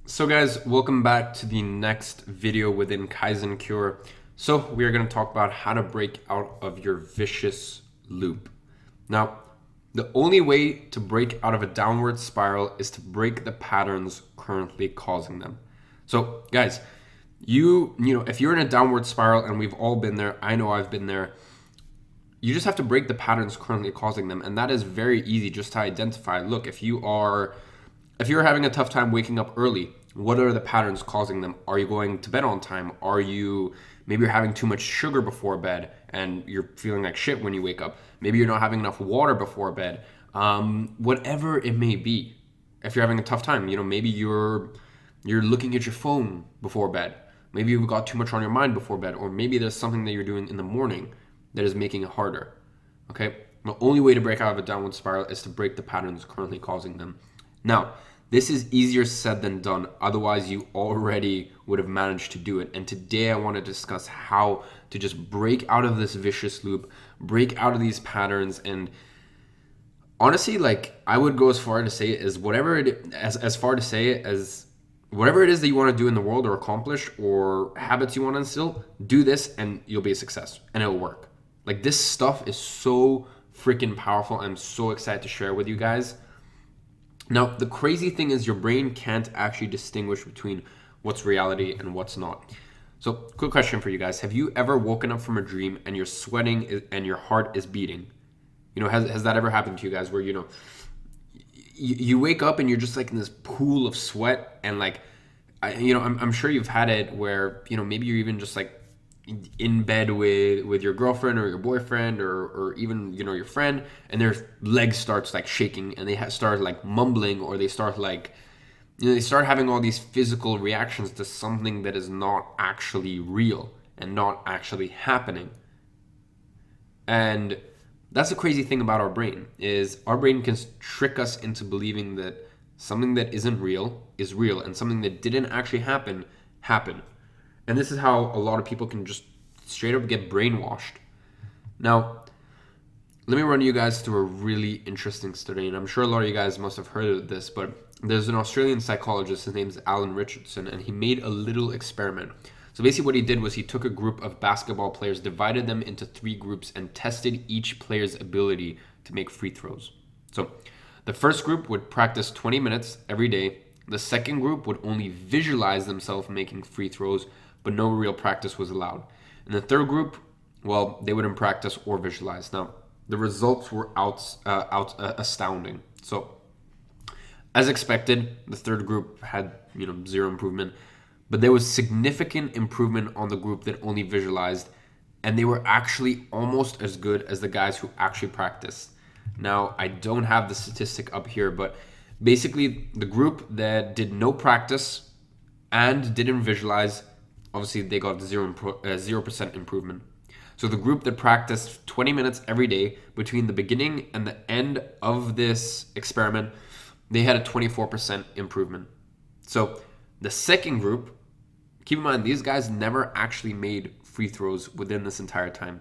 So guys, welcome back to the next video within Kaizen Cure. So we are going to talk about how to break out of your vicious loop. Now, the only way to break out of a downward spiral is to break the patterns currently causing them. So guys, if you're in a downward spiral, and we've all been there, I know I've been there, you just have to break the patterns currently causing them. And that is very easy just to identify. Look, if you're having a tough time waking up early, what are the patterns causing them? Are you going to bed on time? Maybe you're having too much sugar before bed and you're feeling like shit when you wake up. Maybe you're not having enough water before bed. Whatever it may be. If you're having a tough time, maybe you're looking at your phone before bed. Maybe you've got too much on your mind before bed, or maybe there's something that you're doing in the morning that is making it harder. Okay? The only way to break out of a downward spiral is to break the patterns currently causing them. Now, this is easier said than done. Otherwise, you already would have managed to do it. And today I want to discuss how to just break out of this vicious loop, break out of these patterns. And honestly, I would go as far to say it as whatever it is that you want to do in the world or accomplish, or habits you want to instill, do this and you'll be a success and it'll work. This stuff is so freaking powerful. I'm so excited to share with you guys. Now, the crazy thing is your brain can't actually distinguish between what's reality and what's not. So, quick question for you guys. Have you ever woken up from a dream and you're sweating and your heart is beating? Has that ever happened to you guys where, you wake up and you're just in this pool of sweat, and I'm sure you've had it where, maybe you're even just in bed with your girlfriend or your boyfriend or even your friend, and their legs starts shaking, and they start mumbling, or they start they start having all these physical reactions to something that is not actually real and not actually happening. And that's the crazy thing about our brain, is our brain can trick us into believing that something that isn't real is real, and something that didn't actually happen happened. And this is how a lot of people can just straight up get brainwashed. Now, let me run you guys through a really interesting study, and I'm sure a lot of you guys must have heard of this, but there's an Australian psychologist, his name is Alan Richardson, and he made a little experiment. So basically what he did was he took a group of basketball players, divided them into 3 groups, and tested each player's ability to make free throws. So the first group would practice 20 minutes every day. The second group would only visualize themselves making free throws, but no real practice was allowed. And the third group, well, they wouldn't practice or visualize. Now, the results were astounding. So, as expected, the third group had zero improvement, but there was significant improvement on the group that only visualized, and they were actually almost as good as the guys who actually practiced. Now, I don't have the statistic up here, but basically, the group that did no practice and didn't visualize, obviously they got 0% improvement. So the group that practiced 20 minutes every day between the beginning and the end of this experiment, they had a 24% improvement. So the second group, keep in mind, these guys never actually made free throws within this entire time.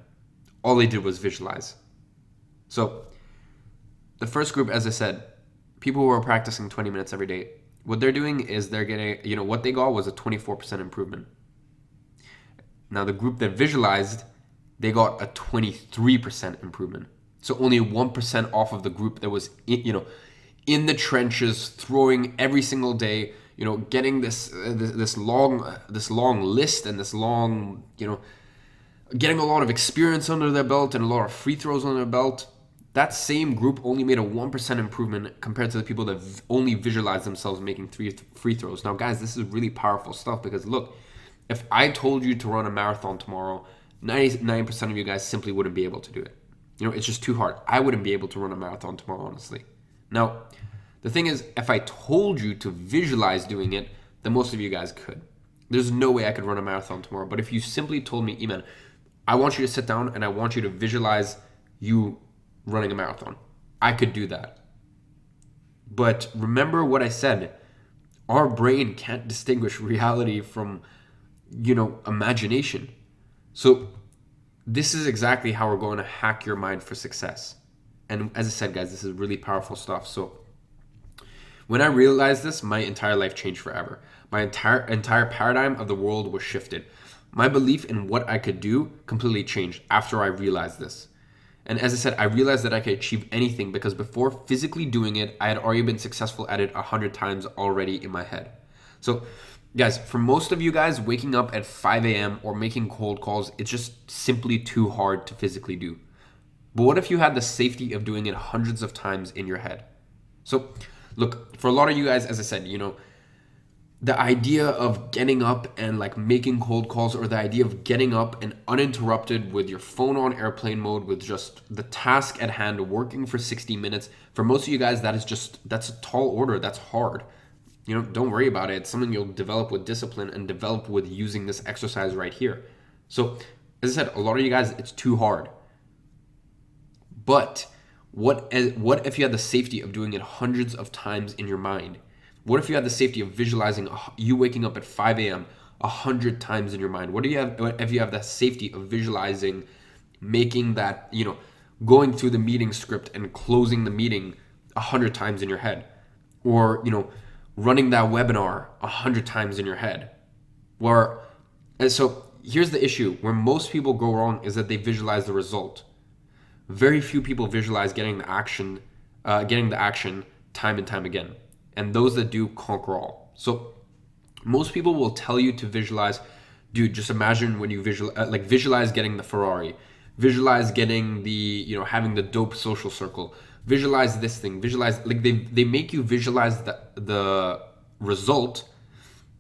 All they did was visualize. So the first group, as I said, people who are practicing 20 minutes every day, what they're doing is they're getting, what they got was a 24% improvement. Now, the group that visualized, they got a 23% improvement. So only 1% off of the group that was, in the trenches, throwing every single day, getting this long list, and this long, getting a lot of experience under their belt and a lot of free throws under their belt. That same group only made a 1% improvement compared to the people that only visualized themselves making free throws. Now, guys, this is really powerful stuff, because look, if I told you to run a marathon tomorrow, 99% of you guys simply wouldn't be able to do it. It's just too hard. I wouldn't be able to run a marathon tomorrow, honestly. Now, the thing is, if I told you to visualize doing it, then most of you guys could. There's no way I could run a marathon tomorrow. But if you simply told me, Iman, I want you to sit down and I want you to visualize you running a marathon, I could do that. But remember what I said. Our brain can't distinguish reality from imagination. So this is exactly how we're going to hack your mind for success. And as I said, guys, this is really powerful stuff. So When I realized this, my entire life changed forever. My entire paradigm of the world was shifted. My belief in what I could do completely changed after I realized this. And as I said, I realized that I could achieve anything because before physically doing it, I had already been successful at it 100 times already in my head. So, guys, for most of you guys, waking up at 5 a.m. or making cold calls, it's just simply too hard to physically do. But what if you had the safety of doing it hundreds of times in your head? So, look, for a lot of you guys, as I said, the idea of getting up and like making cold calls, or the idea of getting up and uninterrupted with your phone on airplane mode with just the task at hand working for 60 minutes, for most of you guys, that's a tall order. That's hard. Don't worry about it. It's something you'll develop with discipline and develop with using this exercise right here. So as I said, a lot of you guys, it's too hard. But what if you had the safety of doing it hundreds of times in your mind? What if you had the safety of visualizing you waking up at 5 a.m. 100 times in your mind? What if you have the safety of visualizing making that, going through the meeting script and closing the meeting 100 times in your head? Or, running that webinar 100 times in your head? And so here's the issue. Where most people go wrong is that they visualize the result. Very few people visualize getting the action time and time again. And those that do conquer all. So most people will tell you to visualize, dude, just imagine when you visualize getting the Ferrari, visualize getting the, having the dope social circle, visualize this thing, visualize, like they make you visualize the result,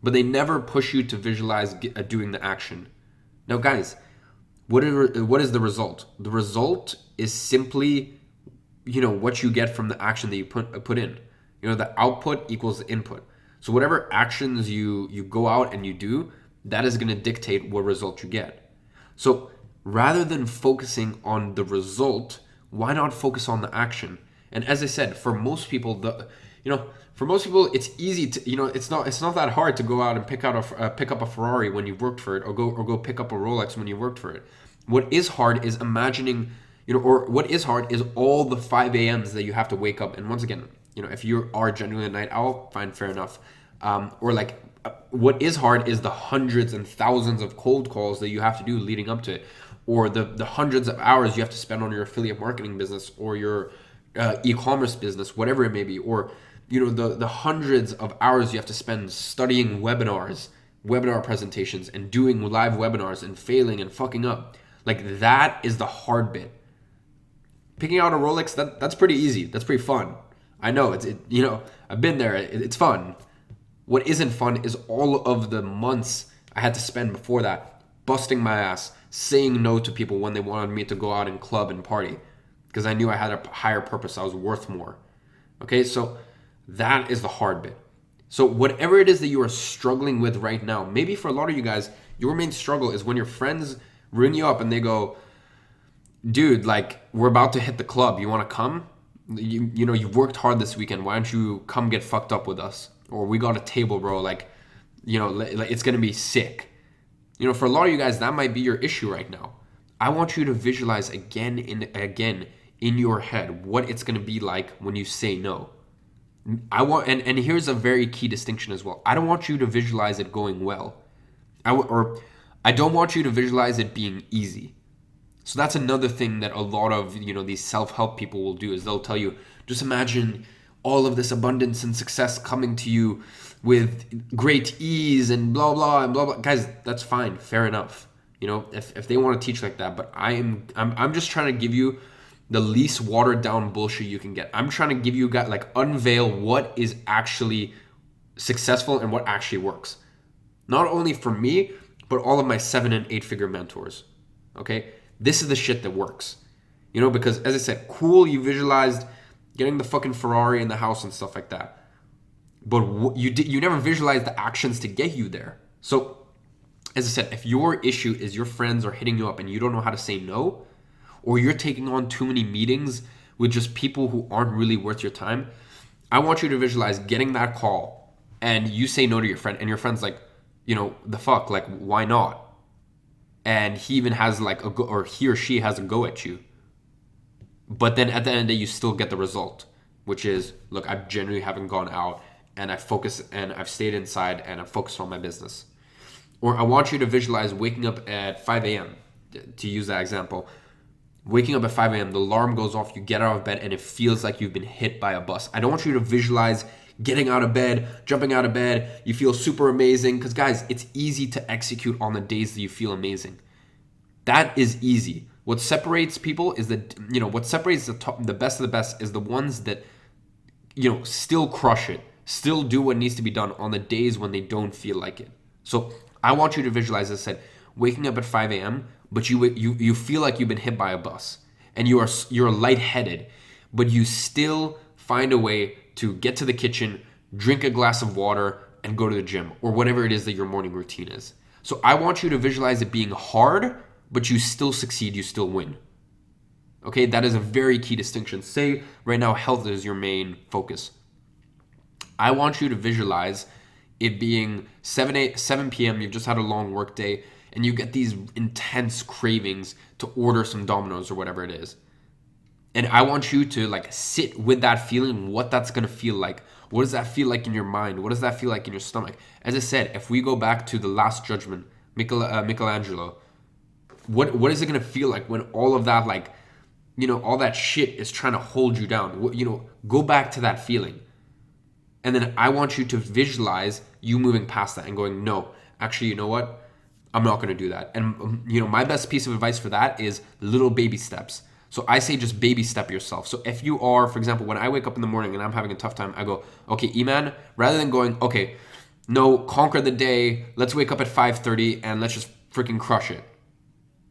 but they never push you to visualize doing the action. Now guys, what is the result? The result is simply, what you get from the action that you put in. The output equals the input. So whatever actions you go out and you do, that is going to dictate what result you get. So rather than focusing on the result, why not focus on the action? And as I said, for most people, it's easy to, it's not that hard to go out and pick up a Ferrari when you've worked for it, or go pick up a Rolex when you worked for it. What is hard is imagining, what is hard is all the 5 a.m.s that you have to wake up. And once again, if you are genuinely a night owl, fine, fair enough. What is hard is the hundreds and thousands of cold calls that you have to do leading up to it, or the hundreds of hours you have to spend on your affiliate marketing business or your e-commerce business, whatever it may be, or the hundreds of hours you have to spend studying webinar presentations and doing live webinars and failing and fucking up. Like that is the hard bit. Picking out a Rolex, that's pretty easy. That's pretty fun. I know I've been there. It's fun. What isn't fun is all of the months I had to spend before that, busting my ass, saying no to people when they wanted me to go out and club and party, because I knew I had a higher purpose. I was worth more. Okay, so that is the hard bit. So whatever it is that you are struggling with right now, maybe for a lot of you guys, your main struggle is when your friends ring you up and they go, dude, like, we're about to hit the club. You want to come? You've worked hard this weekend. Why don't you come get fucked up with us? Or we got a table, bro. Like it's going to be sick. For a lot of you guys, that might be your issue right now. I want you to visualize again and again in your head what it's going to be like when you say no. And here's a very key distinction as well. I don't want you to visualize it going well. I don't want you to visualize it being easy. So that's another thing that a lot of, these self-help people will do, is they'll tell you, just imagine all of this abundance and success coming to you with great ease and blah, blah, and blah, blah. Guys, that's fine. Fair enough. If they want to teach like that, but I'm just trying to give you the least watered down bullshit you can get. I'm trying to give you guys, unveil what is actually successful and what actually works. Not only for me, but all of my 7 and 8 figure mentors. Okay? This is the shit that works. Because as I said, cool, you visualized getting the fucking Ferrari in the house and stuff like that. But you never visualized the actions to get you there. So, as I said, if your issue is your friends are hitting you up and you don't know how to say no, or you're taking on too many meetings with just people who aren't really worth your time, I want you to visualize getting that call and you say no to your friend, and your friend's like, the fuck, like, why not? And he even has like a go, or he or she has a go at you. But then at the end of the day, you still get the result. which is, look, I genuinely haven't gone out and I've stayed inside and I've focused on my business. Or I want you to visualize waking up at 5 a.m. To use that example. Waking up at 5 a.m., the alarm goes off, you get out of bed, and it feels like you've been hit by a bus. I don't want you to visualize getting out of bed, jumping out of bed, you feel super amazing. Because guys, it's easy to execute on the days that you feel amazing. That is easy. What separates people is that, what separates the best of the best is the ones that, still crush it, still do what needs to be done on the days when they don't feel like it. So I want you to visualize, as I said, waking up at 5 a.m., but you feel like you've been hit by a bus and you're lightheaded, but you still find a way to get to the kitchen, drink a glass of water, and go to the gym, or whatever it is that your morning routine is. So I want you to visualize it being hard, but you still succeed, you still win. Okay, that is a very key distinction. Say right now health is your main focus. I want you to visualize it being 7 p.m., you've just had a long work day, and you get these intense cravings to order some Domino's or whatever it is. And I want you to sit with that feeling, what that's going to feel like. What does that feel like in your mind? What does that feel like in your stomach? As I said, if we go back to the Last Judgment, Michelangelo, what is it going to feel like when all of that, all that shit is trying to hold you down? Go back to that feeling. And then I want you to visualize you moving past that and going, no, actually, you know what? I'm not going to do that. And, my best piece of advice for that is little baby steps. So I say just baby step yourself. So if you are, for example, when I wake up in the morning and I'm having a tough time, I go, okay, Iman, rather than going, okay, no, conquer the day, let's wake up at 5:30 and let's just freaking crush it.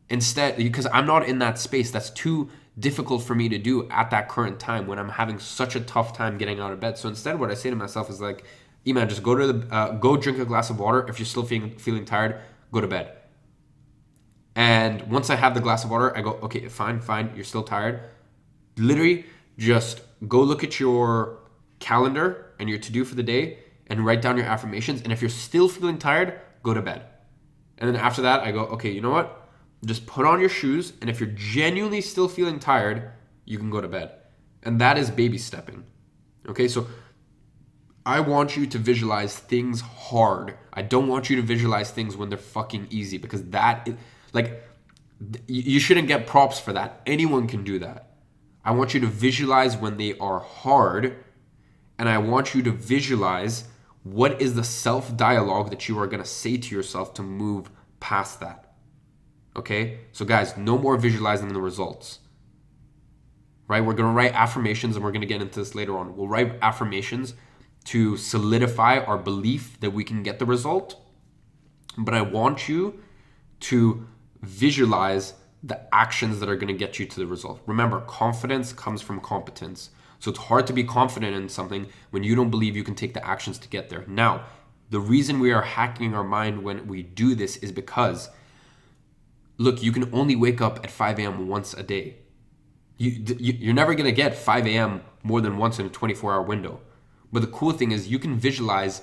Instead, because I'm not in that space, that's too difficult for me to do at that current time when I'm having such a tough time getting out of bed. So instead, what I say to myself is Iman, just go drink a glass of water. If you're still feeling tired, go to bed. And once I have the glass of water, I go, okay, fine, you're still tired. Literally, just go look at your calendar and your to-do for the day and write down your affirmations. And if you're still feeling tired, go to bed. And then after that, I go, okay, you know what? Just put on your shoes. And if you're genuinely still feeling tired, you can go to bed. And that is baby stepping. Okay, so I want you to visualize things hard. I don't want you to visualize things when they're fucking easy, because that is, you shouldn't get props for that. Anyone can do that. I want you to visualize when they are hard, and I want you to visualize what is the self-dialogue that you are going to say to yourself to move past that. Okay? So guys, no more visualizing the results. Right? We're going to write affirmations, and we're going to get into this later on. We'll write affirmations to solidify our belief that we can get the result. But I want you to visualize the actions that are going to get you to the result. Remember, confidence comes from competence. So it's hard to be confident in something when you don't believe you can take the actions to get there. Now, the reason we are hacking our mind when we do this is because, look, you can only wake up at 5 a.m. once a day. You're never going to get 5 a.m. more than once in a 24-hour window. But the cool thing is you can visualize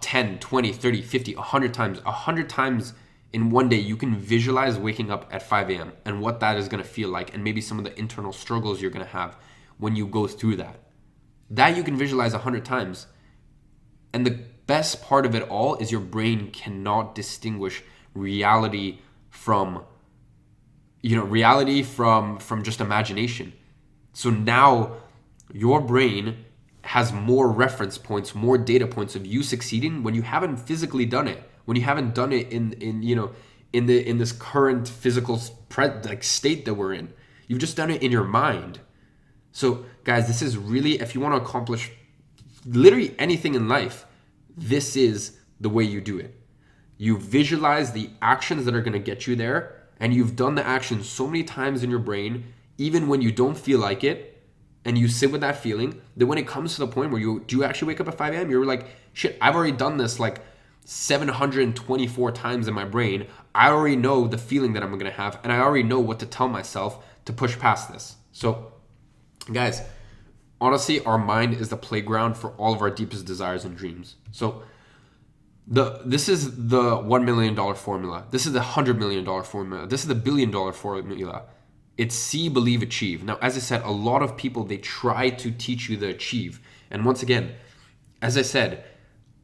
10, 20, 30, 50, 100 times. 100 times in one day, you can visualize waking up at 5 a.m. and what that is going to feel like, and maybe some of the internal struggles you're going to have when you go through that. That you can visualize 100 times. And the best part of it all is your brain cannot distinguish reality from just imagination. So now your brain has more reference points, more data points of you succeeding when you haven't physically done it, when you haven't done it in this current physical state that we're in. You've just done it in your mind. So guys, this is really, if you want to accomplish literally anything in life, this is the way you do it. You visualize the actions that are going to get you there, and you've done the action so many times in your brain, even when you don't feel like it, and you sit with that feeling, that when it comes to the point where you do actually wake up at 5 a.m., you're like, shit, I've already done this 724 times in my brain. I already know the feeling that I'm going to have, and I already know what to tell myself to push past this. So guys, honestly, our mind is the playground for all of our deepest desires and dreams. So this is the $1 million formula. This is the $100 million formula. This is the $1 billion formula. It's see, believe, achieve. Now, as I said, a lot of people, they try to teach you the achieve. And once again, as I said,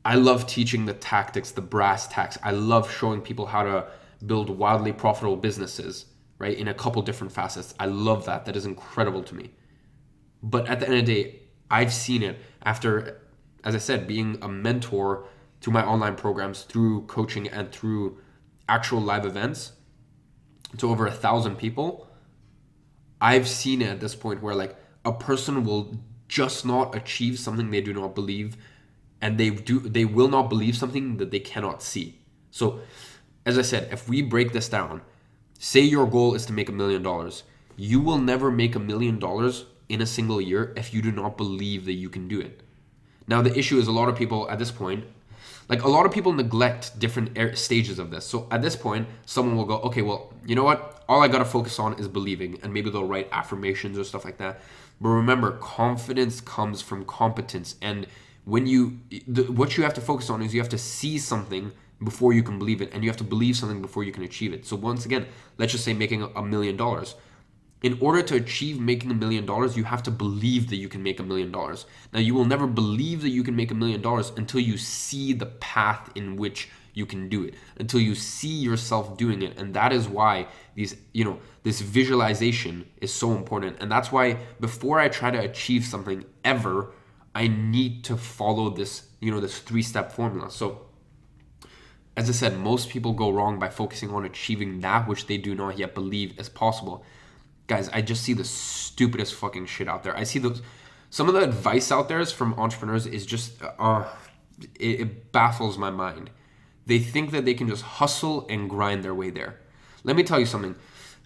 I love teaching the tactics, the brass tacks. I love showing people how to build wildly profitable businesses, right? In a couple different facets. I love that. That is incredible to me. But at the end of the day, I've seen it after, as I said, being a mentor to my online programs through coaching and through actual live events to over 1,000 people. I've seen it at this point where like a person will just not achieve something they do not believe, and they will not believe something that they cannot see. So as I said, if we break this down, say your goal is to make $1 million. You will never make $1 million in a single year if you do not believe that you can do it. Now, the issue is a lot of people at this point, like a lot of people neglect different stages of this. So at this point, someone will go, okay, well, you know what? All I got to focus on is believing, and maybe they'll write affirmations or stuff like that. But remember, confidence comes from competence. And when what you have to focus on is you have to see something before you can believe it, and you have to believe something before you can achieve it. So once again, let's just say making $1 million. In order to achieve making $1 million, you have to believe that you can make $1 million. Now, you will never believe that you can make $1 million until you see the path in which you can do it, until you see yourself doing it. And that is why this visualization is so important. And that's why before I try to achieve something ever, I need to follow this, this 3-step formula. So as I said, most people go wrong by focusing on achieving that which they do not yet believe is possible. Guys, I just see the stupidest fucking shit out there. I see some of the advice out there from entrepreneurs is just, it baffles my mind. They think that they can just hustle and grind their way there. Let me tell you something.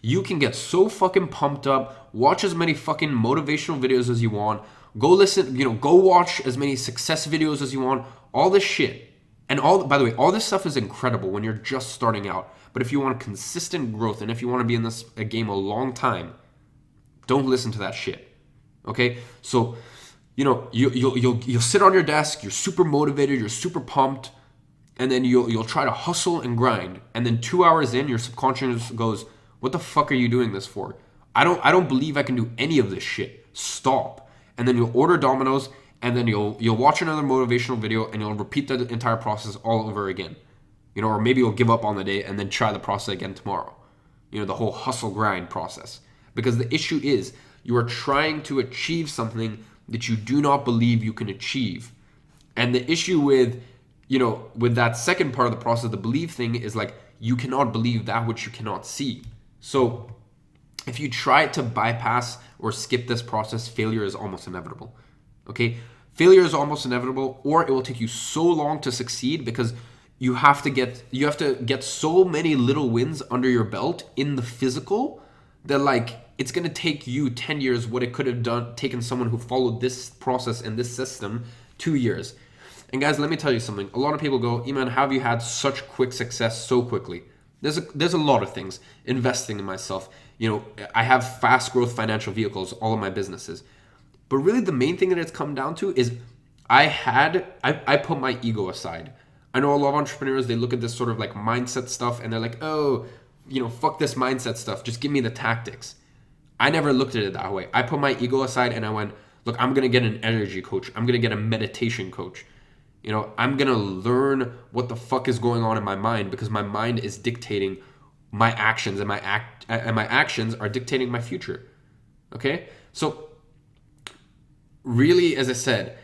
You can get so fucking pumped up, watch as many fucking motivational videos as you want, go listen, go watch as many success videos as you want, all this shit. And by the way, all this stuff is incredible when you're just starting out. But if you want consistent growth and if you want to be in this game a long time, don't listen to that shit. Okay? So, you'll sit on your desk, you're super motivated, you're super pumped, and then you'll try to hustle and grind. And then 2 hours in, your subconscious goes, "What the fuck are you doing this for? I don't believe I can do any of this shit. Stop." And then you'll order Domino's, and then you'll watch another motivational video, and you'll repeat the entire process all over again. Or maybe you'll give up on the day and then try the process again tomorrow. The whole hustle grind process. Because the issue is you are trying to achieve something that you do not believe you can achieve. And the issue with that second part of the process, the belief thing, is like you cannot believe that which you cannot see. So if you try to bypass or skip this process, failure is almost inevitable. Okay? Failure is almost inevitable, or it will take you so long to succeed because you have to get so many little wins under your belt in the physical that like it's going to take you 10 years what it could have taken someone who followed this process and this system 2 years. And guys, let me tell you something. A lot of people go, "Iman, how have you had such quick success so quickly?" There's a lot of things. Investing in myself. I have fast growth financial vehicles, all of my businesses. But really the main thing that it's come down to is I put my ego aside. I know a lot of entrepreneurs, they look at this sort of like mindset stuff and they're like, "Oh, fuck this mindset stuff. Just give me the tactics." I never looked at it that way. I put my ego aside and I went, "Look, I'm going to get an energy coach. I'm going to get a meditation coach. I'm going to learn what the fuck is going on in my mind because my mind is dictating my actions and my actions are dictating my future." Okay? So really, as I said,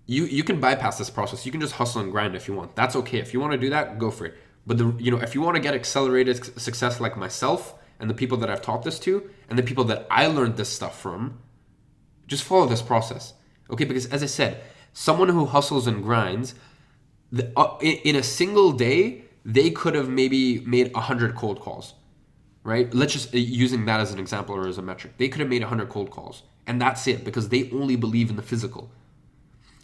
you can bypass this process. You can just hustle and grind if you want. That's okay. If you want to do that, go for it. But if you want to get accelerated success like myself and the people that I've taught this to and the people that I learned this stuff from, just follow this process. Okay? Because as I said, someone who hustles and grinds, in a single day, they could have maybe made 100 cold calls, right? Let's just, using that as an example or as a metric, they could have made 100 cold calls. And that's it, because they only believe in the physical.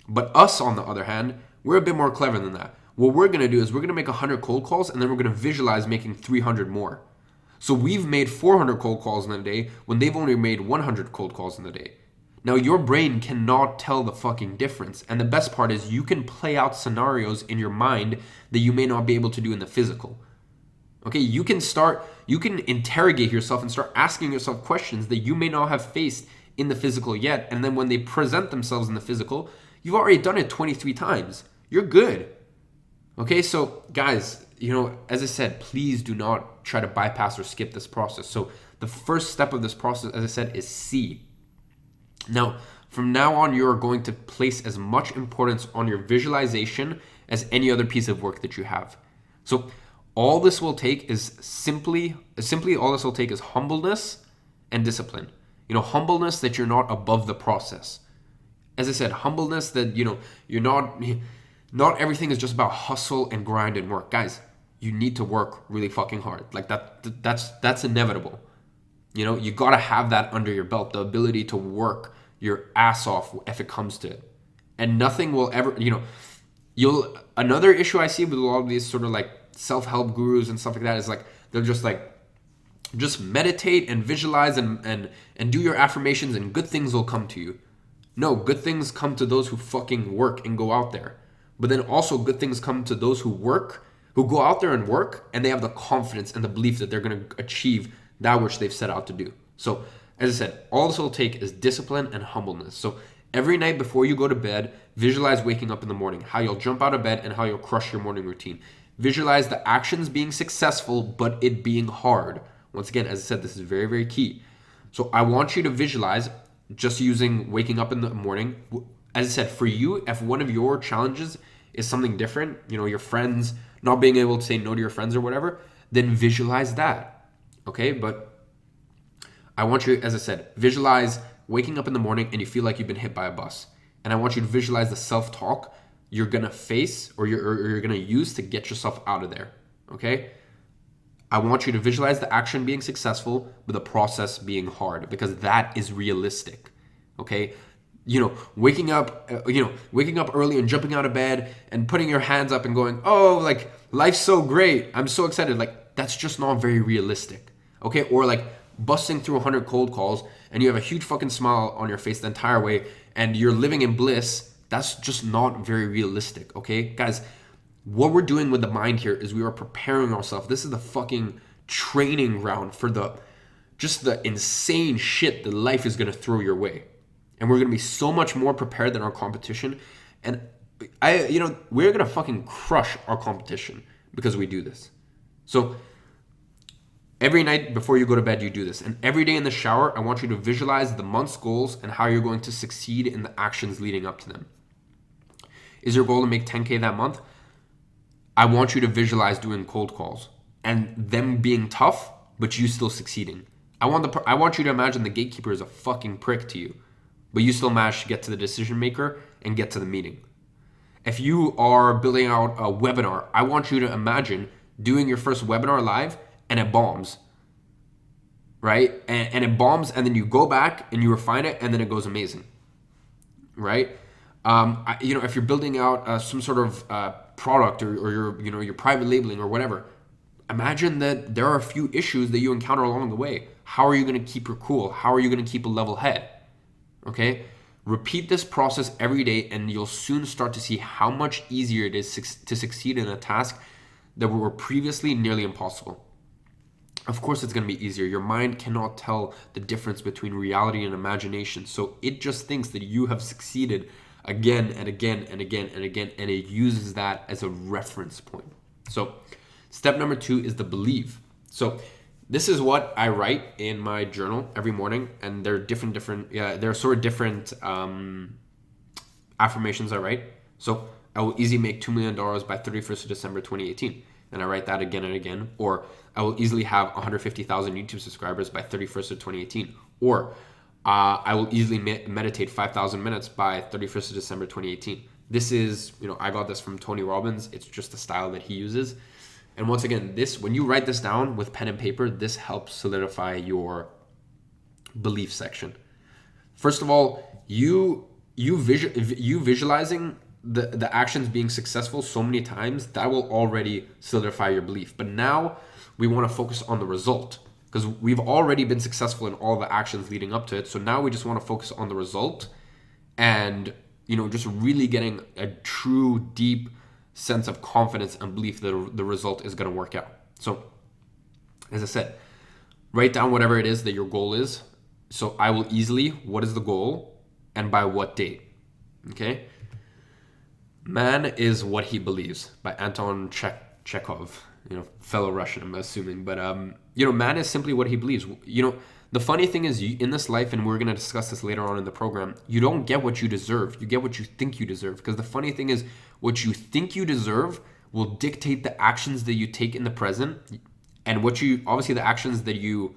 But us, on the other hand, we're a bit more clever than that. What we're going to do is we're going to make 100 cold calls, and then we're going to visualize making 300 more. So we've made 400 cold calls in a day when they've only made 100 cold calls in a day. Now, your brain cannot tell the fucking difference. And the best part is you can play out scenarios in your mind that you may not be able to do in the physical. Okay, you can interrogate yourself and start asking yourself questions that you may not have faced in the physical yet. And then when they present themselves in the physical, you've already done it 23 times. You're good. Okay, so guys, as I said, please do not try to bypass or skip this process. So the first step of this process, as I said, is see. Now, from now on, you are going to place as much importance on your visualization as any other piece of work that you have. So all this will take is simply all this will take is humbleness and discipline. Humbleness that you're not above the process. As I said, humbleness that you're not everything is just about hustle and grind and work. Guys, you need to work really fucking hard. Like that's inevitable. You got to have that under your belt, the ability to work your ass off if it comes to it. And nothing will ever, another issue I see with a lot of these sort of like self-help gurus and stuff like that is like, they'll just meditate and visualize and do your affirmations and good things will come to you. No, good things come to those who fucking work and go out there. But then also good things come to those who go out there and work, and they have the confidence and the belief that they're going to achieve that which they've set out to do. So, as I said, all this will take is discipline and humbleness. So, every night before you go to bed, visualize waking up in the morning, how you'll jump out of bed and how you'll crush your morning routine. Visualize the actions being successful, but it being hard. Once again, as I said, this is very, very key. So, I want you to visualize just using waking up in the morning. As I said, for you, if one of your challenges is something different, your friends, not being able to say no to your friends or whatever, then visualize that. Okay, but I want you, as I said, visualize waking up in the morning and you feel like you've been hit by a bus. And I want you to visualize the self-talk you're gonna face or you're gonna use to get yourself out of there. Okay? I want you to visualize the action being successful, but the process being hard, because that is realistic. Okay? Waking up early and jumping out of bed and putting your hands up and going, oh, like life's so great, I'm so excited. Like that's just not very realistic. Okay? Or like busting through 100 cold calls and you have a huge fucking smile on your face the entire way and you're living in bliss. That's just not very realistic. Okay? Guys, what we're doing with the mind here is we are preparing ourselves. This is the fucking training ground for the insane shit that life is going to throw your way. And we're going to be so much more prepared than our competition. And we're going to fucking crush our competition because we do this. So every night before you go to bed, you do this. And every day in the shower, I want you to visualize the month's goals and how you're going to succeed in the actions leading up to them. Is your goal to make 10K that month? I want you to visualize doing cold calls and them being tough, but you still succeeding. I want you to imagine the gatekeeper is a fucking prick to you, but you still manage to get to the decision maker and get to the meeting. If you are building out a webinar, I want you to imagine doing your first webinar live and it bombs, right? And it bombs, and then you go back and you refine it, and then it goes amazing, right? If you're building out some sort of product or your private labeling or whatever, imagine that there are a few issues that you encounter along the way. How are you going to keep your cool? How are you going to keep a level head? Okay? Repeat this process every day and you'll soon start to see how much easier it is to succeed in a task that were previously nearly impossible. Of course it's going to be easier. Your mind cannot tell the difference between reality and imagination. So it just thinks that you have succeeded again and again and again and again, and it uses that as a reference point. So step number 2 is the believe. So this is what I write in my journal every morning, and they're different affirmations I write. So I will easily make $2 million by 31st of December 2018. And I write that again and again. Or I will easily have 150,000 YouTube subscribers by 31st of 2018. Or I will easily meditate 5,000 minutes by 31st of December 2018. This is, I got this from Tony Robbins. It's just the style that he uses. And once again, when you write this down with pen and paper, this helps solidify your belief section. First of all, you visualizing the actions being successful so many times, that will already solidify your belief. But now we want to focus on the result, because we've already been successful in all the actions leading up to it. So now we just want to focus on the result and, just really getting a true, deep sense of confidence and belief that the result is going to work out. So As I said, write down whatever it is that your goal is. So I will easily, what is the goal and by what date? Okay. Man is what he believes by Anton Chekhov, fellow Russian, I'm assuming. But, man is simply what he believes. The funny thing is, in this life, and we're going to discuss this later on in the program, you don't get what you deserve. You get what you think you deserve. Because the funny thing is, what you think you deserve will dictate the actions that you take in the present. And obviously the actions that you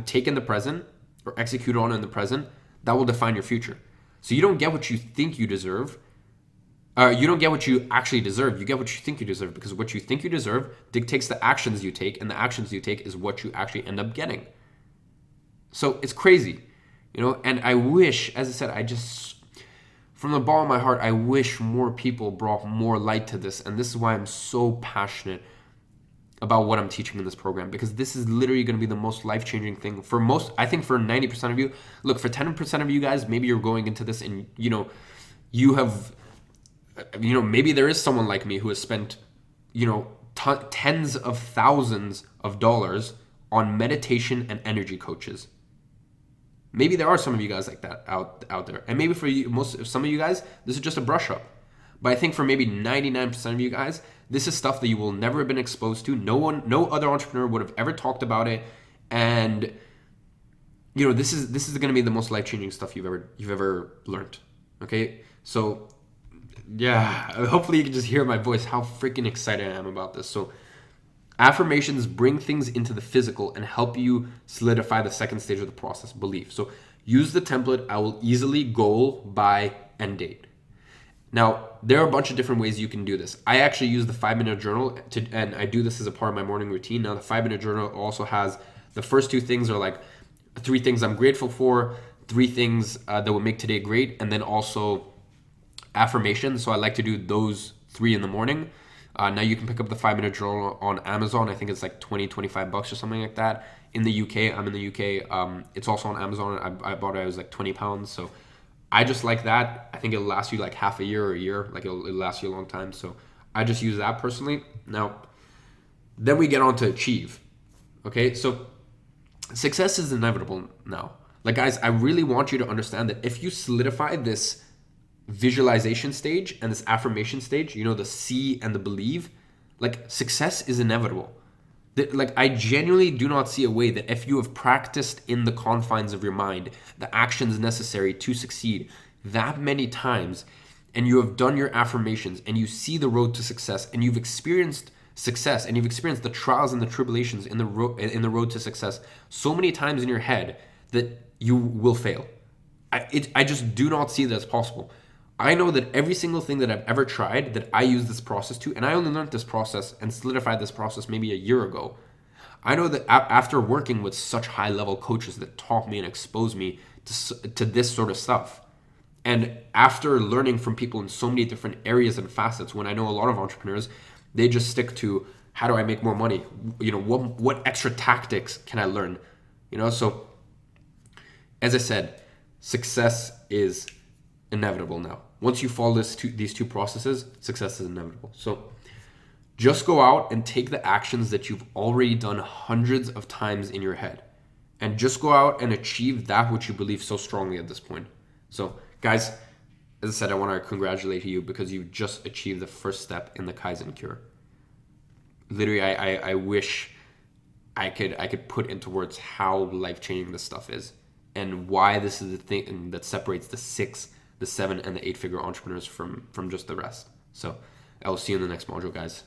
take in the present or execute on in the present, that will define your future. So you don't get what you think you deserve. You don't get what you actually deserve. You get what you think you deserve, because what you think you deserve dictates the actions you take, and the actions you take is what you actually end up getting. So it's crazy, and I wish, as I said, from the bottom of my heart, I wish more people brought more light to this. And this is why I'm so passionate about what I'm teaching in this program, because this is literally going to be the most life-changing thing for most. I think for 90% of you, look, for 10% of you guys, maybe you're going into this and, you have, maybe there is someone like me who has spent, tens of thousands of dollars on meditation and energy coaches. Maybe there are some of you guys like that out there. And maybe for some of you guys, this is just a brush up. But I think for maybe 99% of you guys, this is stuff that you will never have been exposed to. No other entrepreneur would have ever talked about it. And this is going to be the most life-changing stuff you've ever learned. Okay? So yeah, hopefully you can just hear my voice, how freaking excited I am about this. So affirmations bring things into the physical and help you solidify the second stage of the process, belief. So use the template, I will easily goal by end date. Now, there are a bunch of different ways you can do this. I actually use the 5-minute journal and I do this as a part of my morning routine. Now, the 5-minute journal also has the first 2 things are like 3 things I'm grateful for, 3 things that will make today great, and then also affirmations. So I like to do those 3 in the morning. Now you can pick up the 5-minute journal on Amazon. I think it's like $20-25 or something like that. In the UK, I'm in the UK. It's also on Amazon. I bought it. It was like £20. So I just like that. I think it'll last you like half a year or a year. Like it'll last you a long time. So I just use that personally. Now, then we get on to achieve. Okay, so success is inevitable now. Like guys, I really want you to understand that if you solidify this visualization stage and this affirmation stage, the see and the believe, like success is inevitable. Like I genuinely do not see a way that if you have practiced in the confines of your mind the actions necessary to succeed that many times, and you have done your affirmations and you see the road to success and you've experienced success and you've experienced the trials and the tribulations in the road to success so many times in your head that you will fail. I just do not see that as possible. I know that every single thing that I've ever tried that I use this process to, and I only learned this process and solidified this process maybe a year ago. I know that after working with such high level coaches that taught me and exposed me to this sort of stuff, and after learning from people in so many different areas and facets, when I know a lot of entrepreneurs, they just stick to how do I make more money? What extra tactics can I learn? So as I said, success is inevitable now. Once you follow these 2 processes, success is inevitable. So just go out and take the actions that you've already done hundreds of times in your head, and just go out and achieve that which you believe so strongly at this point. So guys, as I said, I want to congratulate you because you just achieved the first step in the Kaizen cure. Literally, I wish I could put into words how life-changing this stuff is and why this is the thing that separates the 6, the 7, and the 8-figure entrepreneurs from just the rest. So I will see you in the next module, guys.